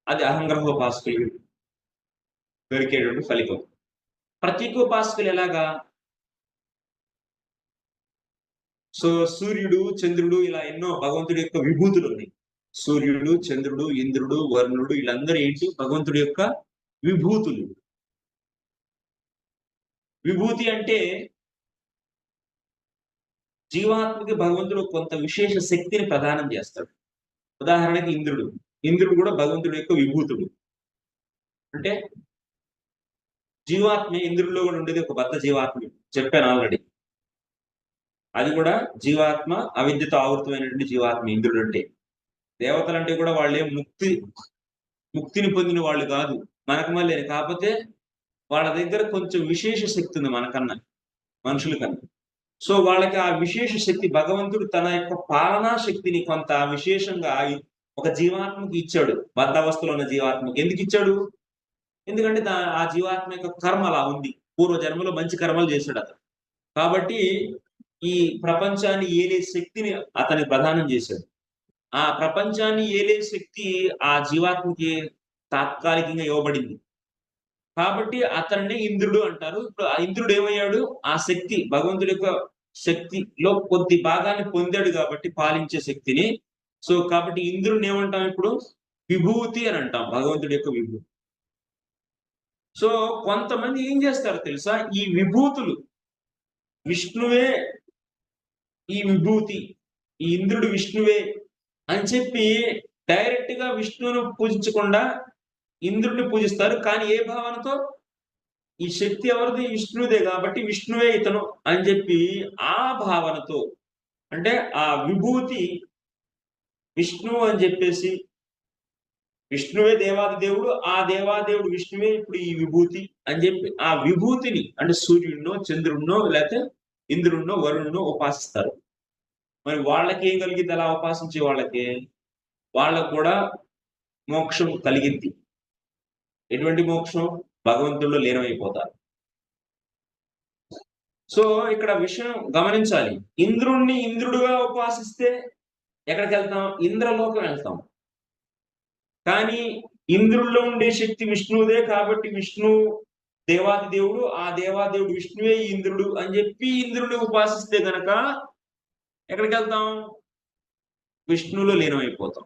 అది అహంగ్రహోపాసకులు దొరికేటువంటి ఫలితం. ప్రతీకోపాసకులు ఎలాగా? సో సూర్యుడు, చంద్రుడు ఇలా ఎన్నో భగవంతుడి యొక్క విభూతులు ఉన్నాయి. సూర్యుడు, చంద్రుడు, ఇంద్రుడు, వరుణుడు వీళ్ళందరూ ఏంటి? భగవంతుడి యొక్క విభూతులు. విభూతి అంటే జీవాత్మకి భగవంతుడు కొంత విశేష శక్తిని ప్రదానం చేస్తాడు. ఉదాహరణకి ఇంద్రుడు. ఇంద్రుడు కూడా భగవంతుడి యొక్క విభూతుడు. అంటే జీవాత్మ ఇంద్రుడిలో కూడా ఉండేది ఒక బద్ధ జీవాత్మ. చెప్పాను ఆల్రెడీ. అది కూడా జీవాత్మ, అవిద్యతో ఆవృతమైనటువంటి జీవాత్మ ఇంద్రుడు అంటే. దేవతలంటే కూడా వాళ్ళేం ముక్తిని పొందిన వాళ్ళు కాదు. మనకు మళ్ళీ కాకపోతే వాళ్ళ దగ్గర కొంచెం విశేష శక్తి ఉంది మనకన్నా, మనుషుల కన్నా. సో వాళ్ళకి ఆ విశేష శక్తి భగవంతుడు తన యొక్క పాలనా శక్తిని కొంత విశేషంగా ఒక జీవాత్మకి ఇచ్చాడు. బద్ధావస్థలో ఉన్న జీవాత్మకి. ఎందుకు ఇచ్చాడు? ఎందుకంటే ఆ జీవాత్మ యొక్క కర్మ అలా ఉంది. పూర్వ జన్మలో మంచి కర్మలు చేశాడు అతను. కాబట్టి ఈ ప్రపంచాన్ని ఏలే శక్తిని అతనికి ప్రదానం చేశాడు. ఆ ప్రపంచాన్ని ఏలే శక్తి ఆ జీవాత్మకి తాత్కాలికంగా ఇవ్వబడింది. కాబట్టి అతన్ని ఇంద్రుడు అంటారు. ఇప్పుడు ఆ ఇంద్రుడు ఏమయ్యాడు? ఆ శక్తి భగవంతుడి యొక్క శక్తిలో కొద్ది భాగాన్ని పొందాడు కాబట్టి పాలించే శక్తిని. సో కాబట్టి ఇంద్రుడిని ఏమంటాం ఇప్పుడు? విభూతి అని అంటాం. భగవంతుడి యొక్క విభూతి. సో కొంతమంది ఏం చేస్తారో తెలుసా? ఈ విభూతులు విష్ణువే ఈ విభూతి, ఈ ఇంద్రుడు విష్ణువే అని చెప్పి డైరెక్ట్ గా విష్ణువును పూజించకుండా ఇంద్రుడిని పూజిస్తారు. కానీ ఏ భావనతో? ఈ శక్తి ఎవరిది? విష్ణువుదే కాబట్టి విష్ణువే ఇతను అని చెప్పి ఆ భావనతో, అంటే ఆ విభూతి విష్ణువు అని చెప్పేసి, విష్ణువే దేవాది దేవుడు, ఆ దేవాదేవుడు విష్ణువే ఇప్పుడు ఈ విభూతి అని చెప్పి ఆ విభూతిని అంటే సూర్యుడినో, చంద్రుడినో, లేకపోతే ఇంద్రుడినో, వరుణునో ఉపాసిస్తారు. మరి వాళ్ళకి ఏం కలిగింది అలా ఉపాసించే వాళ్ళకి? వాళ్ళకు కూడా మోక్షం కలిగింది. ఎటువంటి మోక్షం? భగవంతుడిలో లీనమైపోతారు. సో ఇక్కడ విషయం గమనించాలి. ఇంద్రుణ్ణి ఇంద్రుడుగా ఉపాసిస్తే ఎక్కడికెళ్తాం? ఇంద్రలోకం వెళ్తాం. కానీ ఇంద్రుల్లో ఉండే శక్తి విష్ణువుదే కాబట్టి విష్ణువు దేవాది దేవుడు, ఆ దేవాదేవుడు విష్ణువే ఇంద్రుడు అని చెప్పి ఇంద్రుడిని ఉపాసిస్తే గనక ఎక్కడికెళ్తాం? విష్ణువులో లీనమైపోతాం.